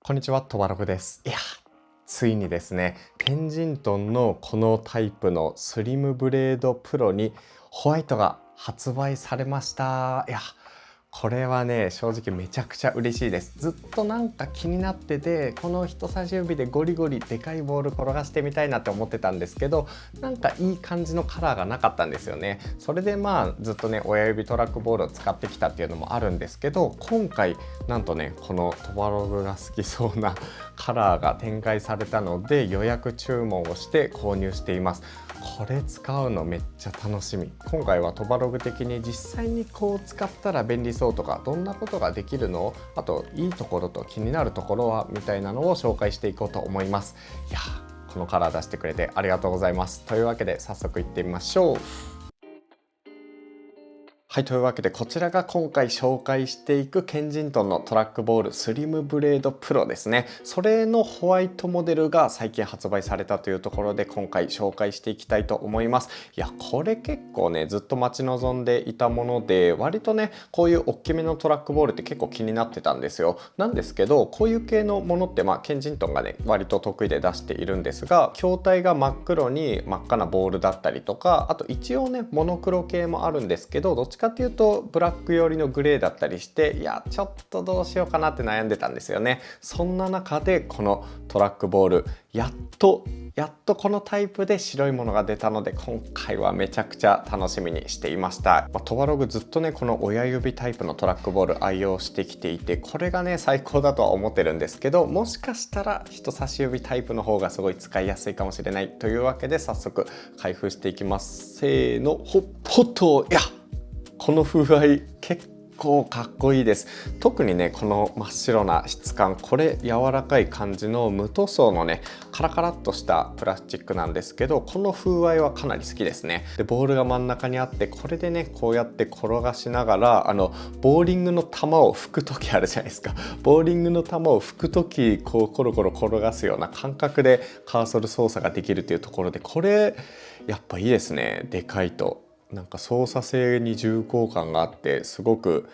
こんにちは、トバログです。ついにですね、ケンジントンのこのタイプのスリムブレードプロにホワイトが発売されました。これはね、正直めちゃくちゃ嬉しいです。ずっとなんか気になってて、この人差し指でゴリゴリでかいボール転がしてみたいなって思ってたんですけど、なんかいい感じのカラーがなかったんですよね。それでずっとね、親指トラックボールを使ってきたっていうのもあるんですけど、今回なんとね、このトバログが好きそうなカラーが展開されたので、予約注文をして購入しています。これ使うのめっちゃ楽しみ。今回はトバログ的に実際にこう使ったら便利そうとか、どんなことができるの、あといいところと気になるところはみたいなのを紹介していこうと思います。このカラー出してくれてありがとうございます。というわけで早速いってみましょう。はい、というわけでこちらが今回紹介していくケンジントンのトラックボールスリムブレードプロですね。それのホワイトモデルが最近発売されたというところで今回紹介していきたいと思います。これ結構ね、ずっと待ち望んでいたもので、割とね、こういう大きめのトラックボールって結構気になってたんですよ。なんですけど、こういう系のものってケンジントンがね、割と得意で出しているんですが、筐体が真っ黒に真っ赤なボールだったりとか、あと一応ね、モノクロ系もあるんですけど、どっちかっていうとブラック寄りのグレーだったりして、ちょっとどうしようかなって悩んでたんですよね。そんな中でこのトラックボールやっとこのタイプで白いものが出たので、今回はめちゃくちゃ楽しみにしていました。トバログずっとね、この親指タイプのトラックボール愛用してきていて、これがね最高だとは思ってるんですけど、もしかしたら人差し指タイプの方がすごい使いやすいかもしれないというわけで、早速開封していきます。せーの、ほっと。この風合い結構かっこいいです。特にね、この真っ白な質感、これ柔らかい感じの無塗装のね、カラカラっとしたプラスチックなんですけど、この風合いはかなり好きですね。でボールが真ん中にあって、これでねこうやって転がしながらボーリングの球を吹く時あるじゃないですか。ボーリングの球を吹く時、こうコロコロ転がすような感覚でカーソル操作ができるというところで、これやっぱいいですね。でかいとなんか操作性に重厚感があって、すごく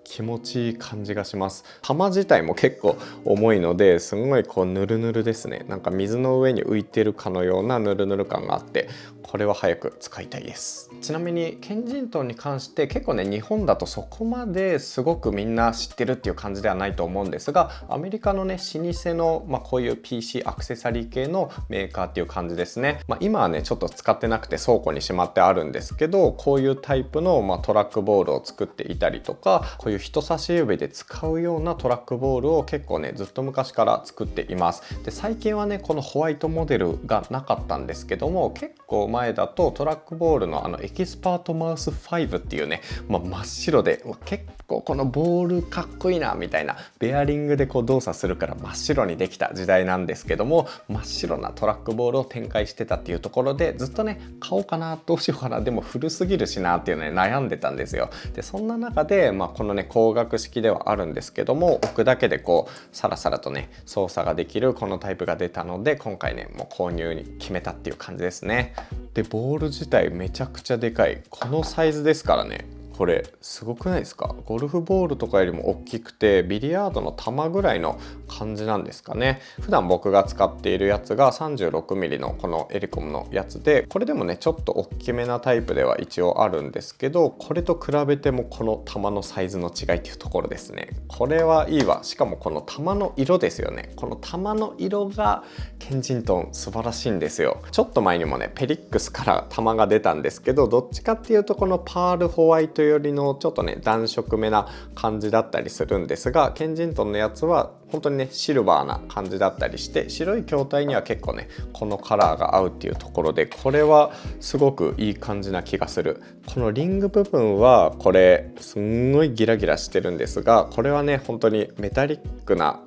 気持ちいい感じがします。球自体も結構重いので、すごいこうヌルヌルですね。なんか水の上に浮いてるかのようなヌルヌル感があって、これは早く使いたいです。ちなみにケンジントンに関して結構ね、日本だとそこまですごくみんな知ってるっていう感じではないと思うんですが、アメリカのね老舗の、こういう PC アクセサリー系のメーカーっていう感じですね。今はねちょっと使ってなくて倉庫にしまってあるんですけど、こういうタイプの、トラックボールを作っていたりとか、こういう人差し指で使うようなトラックボールを結構ねずっと昔から作っています。で最近はねこのホワイトモデルがなかったんですけども、結構前だとトラックボールのエキスパートマウス5っていうね、真っ白で結構このボールかっこいいなみたいな、ベアリングでこう動作するから真っ白にできた時代なんですけども、真っ白なトラックボールを展開してたっていうところで、ずっとね買おうかな、どうしようかな、でも古すぎるしなっていうのに悩んでたんですよ。でそんな中で、このね光学式ではあるんですけども、置くだけでこうサラサラとね操作ができるこのタイプが出たので、今回ねもう購入に決めたっていう感じですね。でボール自体めちゃくちゃでかい、このサイズですからね。これすごくないですか？ゴルフボールとかよりも大きくて、ビリヤードの球ぐらいの感じなんですかね。普段僕が使っているやつが 36mm のこのエリコムのやつで、これでもねちょっと大きめなタイプでは一応あるんですけど、これと比べてもこの球のサイズの違いっていうところですね。これはいいわ。しかもこの球の色ですよね。この球の色がケンジントン素晴らしいんですよ。ちょっと前にもねペリックスから球が出たんですけど、どっちかっていうとこのパールホワイトよりのちょっとね暖色めな感じだったりするんですが、ケンジントンのやつは本当にねシルバーな感じだったりして、白い筐体には結構ねこのカラーが合うっていうところで、これはすごくいい感じな気がする。このリング部分はこれすんごいギラギラしてるんですが、これはね本当にメタリックな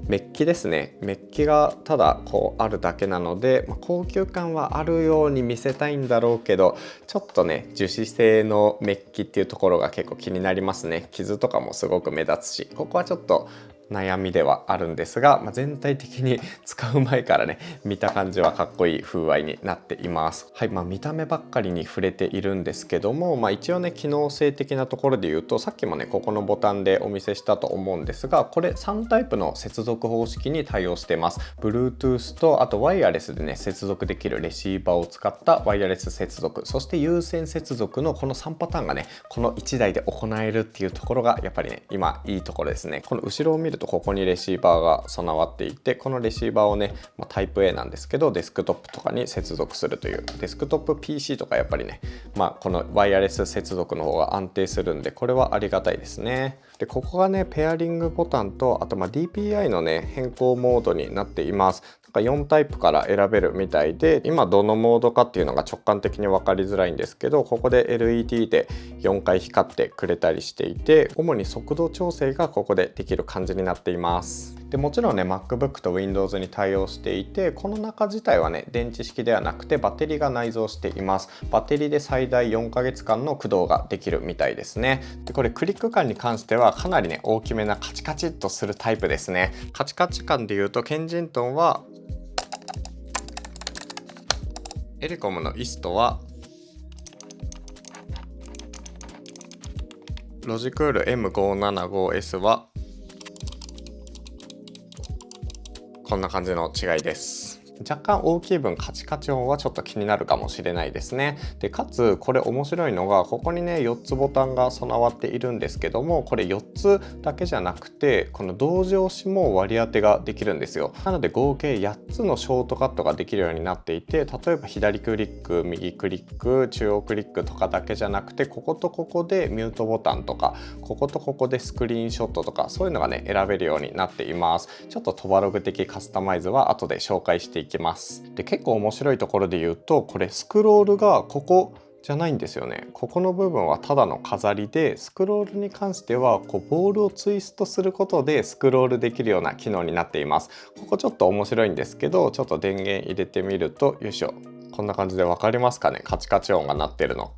メッキですね。メッキがただこうあるだけなので、高級感はあるように見せたいんだろうけど、ちょっとね樹脂製のメッキっていうところが結構気になりますね。傷とかもすごく目立つし、ここはちょっと悩みではあるんですが、全体的に使う前からね見た感じはかっこいい風合いになっています。はい、見た目ばっかりに触れているんですけども、一応ね機能性的なところで言うと、さっきもねここのボタンでお見せしたと思うんですが、これ3タイプの接続方式に対応しています。 Bluetooth と、あとワイヤレスでね接続できるレシーバーを使ったワイヤレス接続、そして有線接続のこの3パターンがねこの1台で行えるっていうところがやっぱりね今いいところですね。この後ろを見るとここにレシーバーが備わっていて、このレシーバーをね、タイプ A なんですけどデスクトップとかに接続するという、デスクトップ PC とかやっぱりね、このワイヤレス接続の方が安定するんで、これはありがたいですね。でここがねペアリングボタンと、あとDPI のね変更モードになっています。4タイプから選べるみたいで、今どのモードかっていうのが直感的に分かりづらいんですけど、ここで LED で4回光ってくれたりしていて、主に速度調整がここでできる感じになっています。でもちろんね MacBook と Windows に対応していて、この中自体はね電池式ではなくてバッテリーが内蔵しています。バッテリーで最大4ヶ月間の駆動ができるみたいですね。でこれクリック感に関してはかなりね大きめなカチカチっとするタイプですね。カチカチ感でいうとケンジントンはエレコムのイストはロジクール M575S はこんな感じの違いです。若干大きい分カチカチ音はちょっと気になるかもしれないですね。でかつこれ面白いのが、ここにね4つボタンが備わっているんですけども、これ4つだけじゃなくてこの同時押しも割り当てができるんですよ。なので合計8つのショートカットができるようになっていて、例えば左クリック、右クリック、中央クリックとかだけじゃなくて、こことここでミュートボタンとか、こことここでスクリーンショットとか、そういうのがね選べるようになっています。ちょっとトバログ的カスタマイズは後で紹介していきます。で結構面白いところで言うと、これスクロールがここじゃないんですよね。ここの部分はただの飾りで、スクロールに関してはこうボールをツイストすることでスクロールできるような機能になっています。ここちょっと面白いんですけど、ちょっと電源入れてみると、よいしょ、こんな感じで分かりますかね、カチカチ音が鳴ってるの。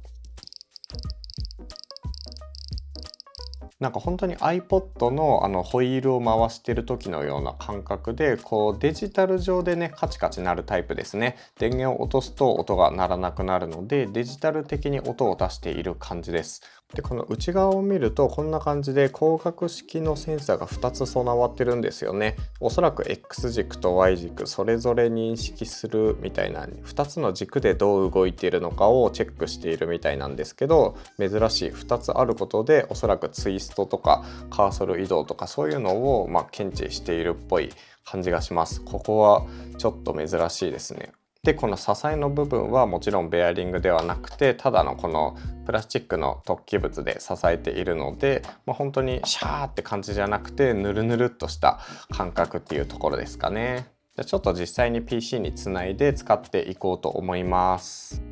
なんか本当に iPod のホイールを回してる時のような感覚で、こうデジタル上でねカチカチ鳴るタイプですね。電源を落とすと音が鳴らなくなるので、デジタル的に音を出している感じです。でこの内側を見るとこんな感じで光学式のセンサーが2つ備わってるんですよね。おそらく X 軸と Y 軸それぞれ認識するみたいな、2つの軸でどう動いているのかをチェックしているみたいなんですけど、珍しい2つあることで、おそらくツイストとかカーソル移動とかそういうのを検知しているっぽい感じがします。ここはちょっと珍しいですね。でこの支えの部分はもちろんベアリングではなくて、ただのこのプラスチックの突起物で支えているので、本当にシャーって感じじゃなくて、ぬるぬるっとした感覚っていうところですかね。じゃあちょっと実際に PC につないで使っていこうと思います。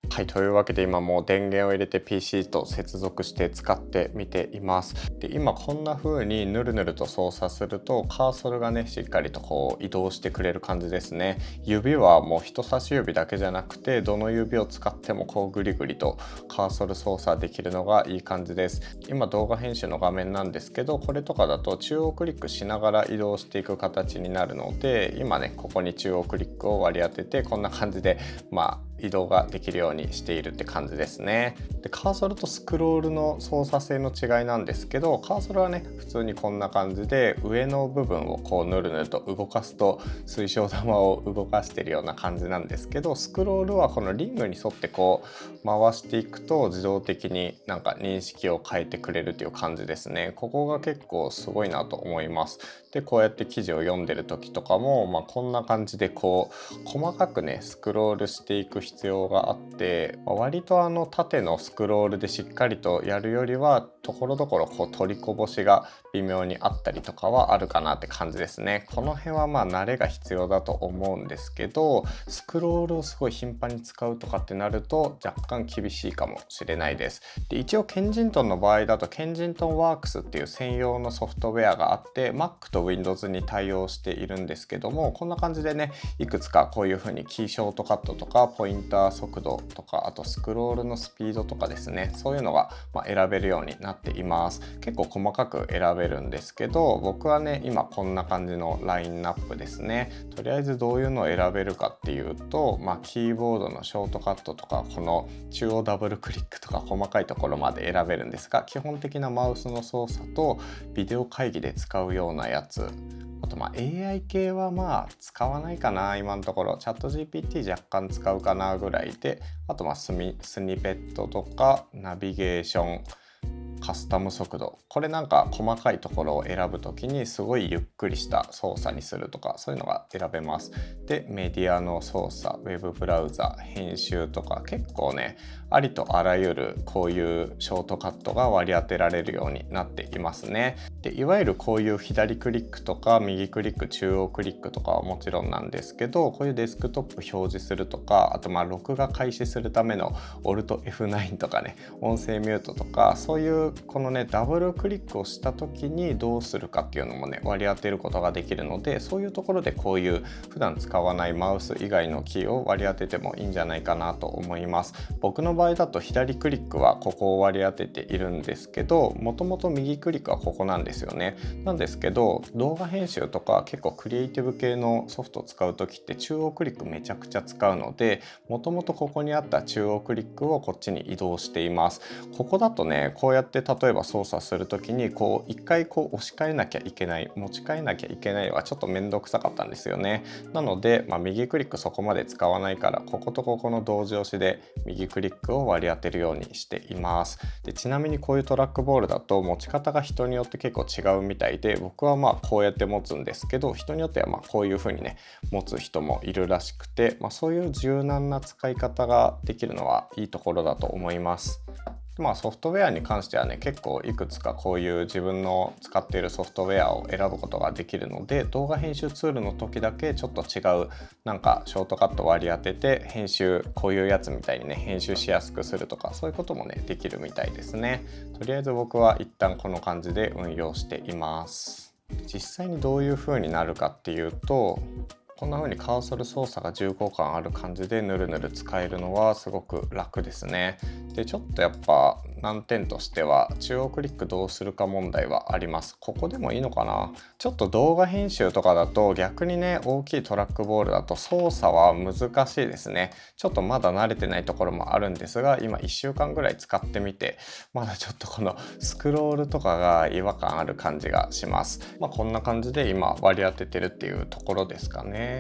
はい、というわけで今もう電源を入れて PC と接続して使ってみています。で今こんな風にぬるぬると操作するとカーソルがねしっかりとこう移動してくれる感じですね。指はもう人差し指だけじゃなくて、どの指を使ってもこうグリグリとカーソル操作できるのがいい感じです。今動画編集の画面なんですけど、これとかだと中央クリックしながら移動していく形になるので、今ねここに中央クリックを割り当てて、こんな感じで移動ができるようにしているって感じですね。でカーソルとスクロールの操作性の違いなんですけど、カーソルはね普通にこんな感じで上の部分をこうぬるぬると動かすと水晶玉を動かしているような感じなんですけど、スクロールはこのリングに沿ってこう回していくと自動的になんか認識を変えてくれるという感じですね。ここが結構すごいなと思います。でこうやって記事を読んでる時とかも、こんな感じでこう細かくねスクロールしていく必要があって、割と縦のスクロールでしっかりとやるよりはところどころこう取りこぼしが微妙にあったりとかはあるかなって感じですね。この辺は慣れが必要だと思うんですけど、スクロールをすごい頻繁に使うとかってなると若干厳しいかもしれないです。で一応ケンジントンの場合だとケンジントンワークスっていう専用のソフトウェアがあって Mac と Windows に対応しているんですけども、こんな感じでねいくつかこういう風にキーショートカットとかポインター速度とか、あとスクロールのスピードとかですね、そういうのが選べるようにななっています。結構細かく選べるんですけど、僕はね今こんな感じのラインナップですね。とりあえずどういうのを選べるかっていうと、キーボードのショートカットとか、この中央ダブルクリックとか細かいところまで選べるんですが、基本的なマウスの操作とビデオ会議で使うようなやつ、あとAI 系は使わないかな、今のところ。チャット GPT 若干使うかなぐらいで、あとスニペットとかナビゲーション、カスタム速度、これなんか細かいところを選ぶときにすごいゆっくりした操作にするとか、そういうのが選べます。でメディアの操作、ウェブブラウザ、編集とか、結構ねありとあらゆるこういうショートカットが割り当てられるようになっていますね。でいわゆるこういう左クリックとか右クリック、中央クリックとかはもちろんなんですけど、こういうデスクトップ表示するとか、あと録画開始するための Alt+F9 とかね、音声ミュートとか、そういうこのねダブルクリックをした時にどうするかっていうのもね割り当てることができるので、そういうところでこういう普段使わないマウス以外のキーを割り当ててもいいんじゃないかなと思います。僕の場合だと左クリックはここを割り当てているんですけど、もともと右クリックはここなんですよね。なんですけど動画編集とか結構クリエイティブ系のソフトを使う時って中央クリックめちゃくちゃ使うので、もともとここにあった中央クリックをこっちに移動しています。ここだとねこうやって例えば操作する時に一回押し替えなきゃいけない、持ち替えなきゃいけないのがちょっと面倒くさかったんですよね。なので、右クリックそこまで使わないから、こことここの同時押しで右クリックを割り当てるようにしています。でちなみにこういうトラックボールだと持ち方が人によって結構違うみたいで、僕はこうやって持つんですけど、人によってはこういう風にね持つ人もいるらしくて、そういう柔軟な使い方ができるのはいいところだと思います。ソフトウェアに関してはね結構いくつかこういう自分の使っているソフトウェアを選ぶことができるので、動画編集ツールの時だけちょっと違うなんかショートカット割り当てて編集、こういうやつみたいにね編集しやすくするとか、そういうこともねできるみたいですね。とりあえず僕は一旦この感じで運用しています。実際にどういう風になるかっていうと、こんな風にカーソル操作が重厚感ある感じでぬるぬる使えるのはすごく楽ですね。でちょっとやっぱ難点としては中央クリックどうするか問題はあります。ここでもいいのかな。ちょっと動画編集とかだと逆にね大きいトラックボールだと操作は難しいですね。ちょっとまだ慣れてないところもあるんですが、今1週間ぐらい使ってみてまだちょっとこのスクロールとかが違和感ある感じがします。こんな感じで今割り当ててるっていうところですかね。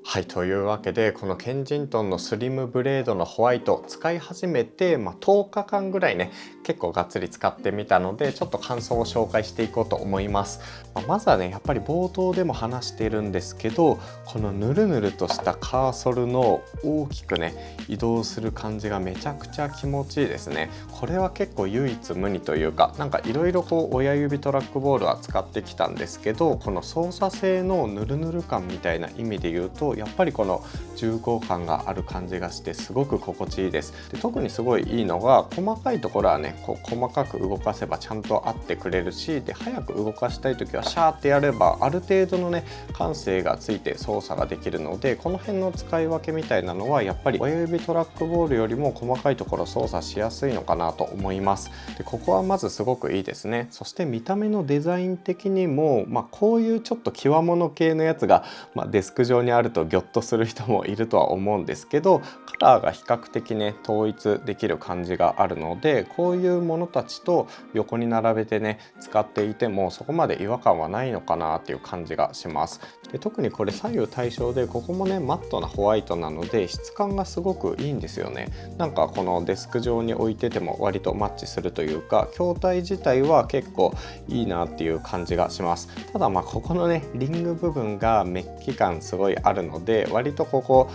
はい、というわけでこのケンジントンのスリムブレードのホワイト使い始めて、10日間ぐらいね結構がっつり使ってみたので、ちょっと感想を紹介していこうと思います。まずはねやっぱり冒頭でも話しているんですけど、このぬるぬるとしたカーソルの大きくね移動する感じがめちゃくちゃ気持ちいいですね。これは結構唯一無二というか、なんかいろいろ親指トラックボールは使ってきたんですけど、この操作性のぬるぬる感みたいな意味で言うとやっぱりこの重厚感がある感じがしてすごく心地いいです。で特にすごいいいのが細かいところはね細かく動かせばちゃんと合ってくれるし、で早く動かしたい時はシャーってやればある程度のね感性がついて操作ができるので、この辺の使い分けみたいなのはやっぱり親指トラックボールよりも細かいところ操作しやすいのかなと思います。でここはまずすごくいいですね。そして見た目のデザイン的にも、こういうちょっと際物系のやつが、デスク上にあるとギョッとする人もいるとは思うんですけど、カラーが比較的ね統一できる感じがあるので、こういうものたちと横に並べてね使っていてもそこまで違和感はないのかなっていう感じがします。で特にこれ左右対称でここもねマットなホワイトなので質感がすごくいいんですよね。なんかこのデスク上に置いてても割とマッチするというか、筐体自体は結構いいなっていう感じがします。ただここのねリング部分がメッキ感すごいあるので、割とここ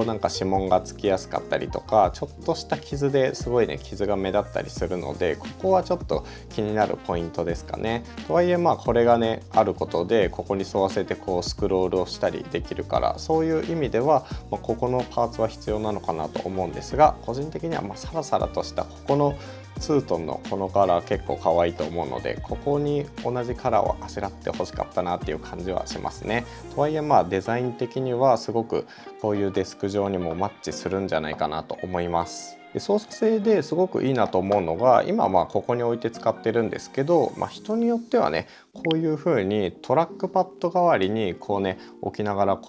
なんか指紋がつきやすかったりとか、ちょっとした傷ですごいね傷が目立ったりするので、ここはちょっと気になるポイントですかね。とはいえこれがねあることでここに沿わせてスクロールをしたりできるから、そういう意味では、ここのパーツは必要なのかなと思うんですが、個人的にはサラサラとしたここのツートンのこのカラー結構可愛いと思うので、ここに同じカラーをあしらってほしかったなっていう感じはしますね。とはいえデザイン的にはすごくこういうデスク上にもマッチするんじゃないかなと思います。で操作性ですごくいいなと思うのが、今はここに置いて使ってるんですけど、人によってはねこういう風にトラックパッド代わりにこうね置きながら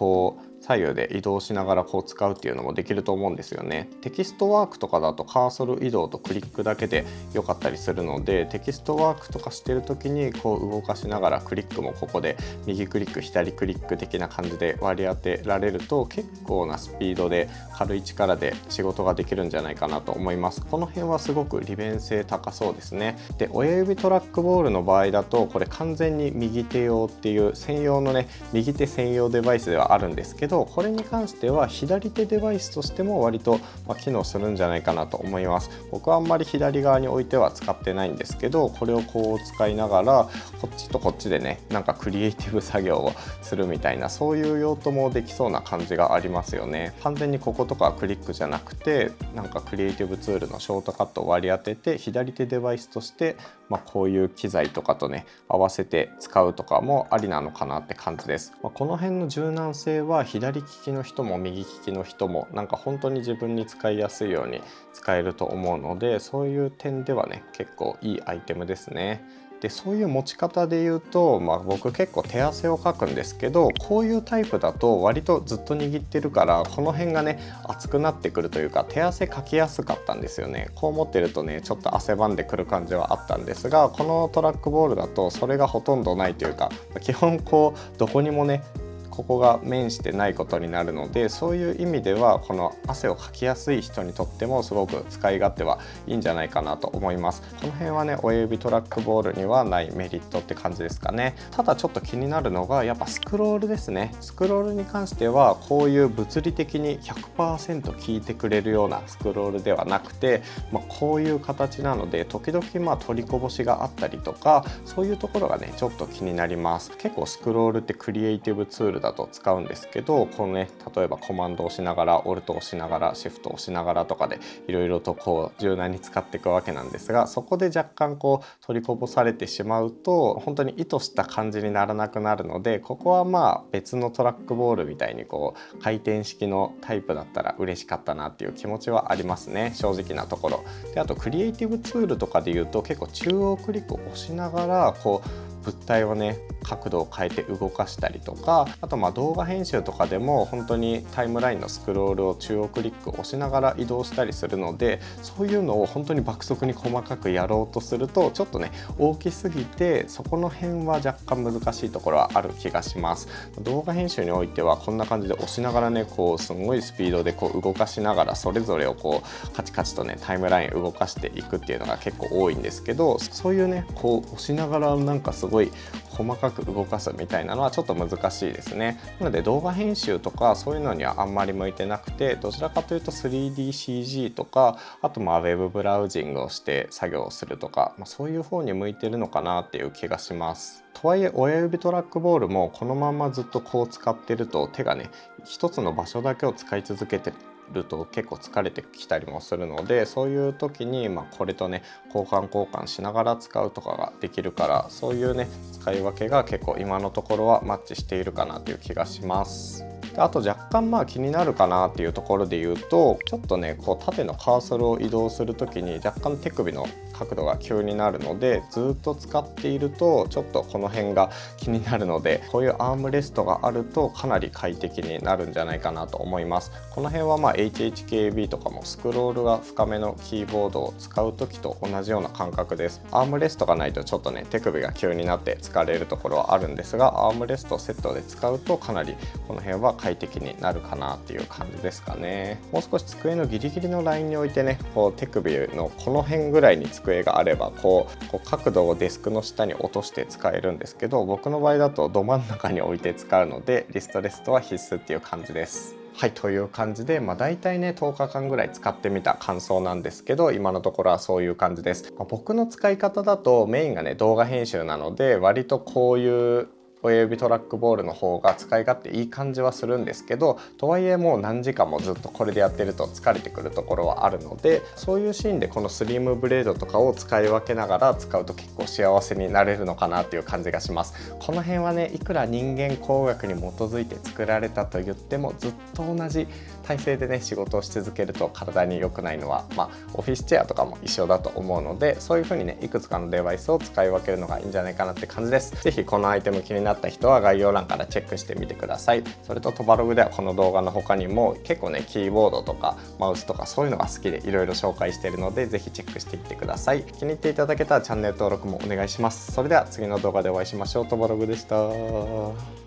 左右で移動しながら使うっていうのもできると思うんですよね。テキストワークとかだとカーソル移動とクリックだけで良かったりするので、テキストワークとかしてる時に動かしながらクリックもここで右クリック左クリック的な感じで割り当てられると、結構なスピードで軽い力で仕事ができるんじゃないかなと思います。この辺はすごく利便性高そうですね。で親指トラックボールの場合だとこれ完全に右手用っていう専用のね右手専用デバイスではあるんですけど、これに関しては左手デバイスとしても割と機能するんじゃないかなと思います。僕はあんまり左側に置いては使ってないんですけど、これを使いながらこっちとこっちでねなんかクリエイティブ作業をするみたいな、そういう用途もできそうな感じがありますよね。完全にこことかはクリックじゃなくて、なんかクリエイティブツールのショートカットを割り当てて左手デバイスとしてこういう機材とかとね合わせて使うとかもありなのかなって感じです。この辺の柔軟性は左利きの人も右利きの人もなんか本当に自分に使いやすいように使えると思うので、そういう点ではね結構いいアイテムですね。でそういう持ち方で言うと、僕結構手汗をかくんですけど、こういうタイプだと割とずっと握ってるからこの辺がね熱くなってくるというか、手汗かきやすかったんですよね。こう持ってるとねちょっと汗ばんでくる感じはあったんですが、このトラックボールだとそれがほとんどないというか、基本どこにもねここが面してないことになるので、そういう意味ではこの汗をかきやすい人にとってもすごく使い勝手はいいんじゃないかなと思います。この辺はね親指トラックボールにはないメリットって感じですかね。ただちょっと気になるのがやっぱスクロールですね。スクロールに関してはこういう物理的に 100% 効いてくれるようなスクロールではなくて、こういう形なので時々取りこぼしがあったりとか、そういうところがねちょっと気になります。結構スクロールってクリエイティブツールだと使うんですけど、例えばコマンドを押しながらオルトを押しながらシフトを押しながらとかでいろいろと柔軟に使っていくわけなんですが、そこで若干取りこぼされてしまうと本当に意図した感じにならなくなるので、ここは別のトラックボールみたいに回転式のタイプだったら嬉しかったなっていう気持ちはありますね、正直なところ。であとクリエイティブツールとかでいうと結構中央クリックを押しながら物体をね角度を変えて動かしたりとか、あと動画編集とかでも本当にタイムラインのスクロールを中央クリックを押しながら移動したりするので、そういうのを本当に爆速に細かくやろうとするとちょっとね大きすぎて、そこの辺は若干難しいところはある気がします。動画編集においてはこんな感じで押しながらねすごいスピードで動かしながらそれぞれをカチカチとねタイムライン動かしていくっていうのが結構多いんですけど、そういうね押しながらなんかすごい細かく動かすみたいなのはちょっと難しいですね。なので動画編集とかそういうのにはあんまり向いてなくて、どちらかというと 3DCG とか、あとウェブブラウジングをして作業をするとか、そういう方に向いてるのかなっていう気がします。とはいえ親指トラックボールもこのままずっと使ってると手がね一つの場所だけを使い続けてると結構疲れてきたりもするので、そういう時にこれとね交換しながら使うとかができるから、そういうね使い分けが結構今のところはマッチしているかなという気がします。であと若干気になるかなっていうところで言うと、ちょっとね縦のカーソルを移動する時に若干手首の角度が急になるので、ずっと使っているとちょっとこの辺が気になるので、こういうアームレストがあるとかなり快適になるんじゃないかなと思います。この辺はHHKB とかもスクロールが深めのキーボードを使う時と同じような感覚です。アームレストがないとちょっとね手首が急になって疲れるところはあるんですが、アームレストをセットで使うとかなりこの辺は快適になるかなっていう感じですかね。もう少し机のギリギリのラインに置いてね手首のこの辺ぐらいに机があれば角度をデスクの下に落として使えるんですけど、僕の場合だとど真ん中に置いて使うのでリストレストは必須っていう感じです。はい、という感じで、大体ね10日間ぐらい使ってみた感想なんですけど、今のところはそういう感じです。僕の使い方だとメインがね動画編集なので、割とこういう親指トラックボールの方が使い勝手いい感じはするんですけど、とはいえもう何時間もずっとこれでやってると疲れてくるところはあるので、そういうシーンでこのスリムブレードとかを使い分けながら使うと結構幸せになれるのかなっていう感じがします。この辺はねいくら人間工学に基づいて作られたと言ってもずっと同じ体勢でね仕事をし続けると体に良くないのは、オフィスチェアとかも一緒だと思うので、そういう風にねいくつかのデバイスを使い分けるのがいいんじゃないかなって感じです。ぜひこのアイテム気になった人は概要欄からチェックしてみてください。それとトバログではこの動画の他にも結構ねキーボードとかマウスとかそういうのが好きでいろいろ紹介しているので、ぜひチェックしていってください。気に入っていただけたらチャンネル登録もお願いします。それでは次の動画でお会いしましょう。トバログでした。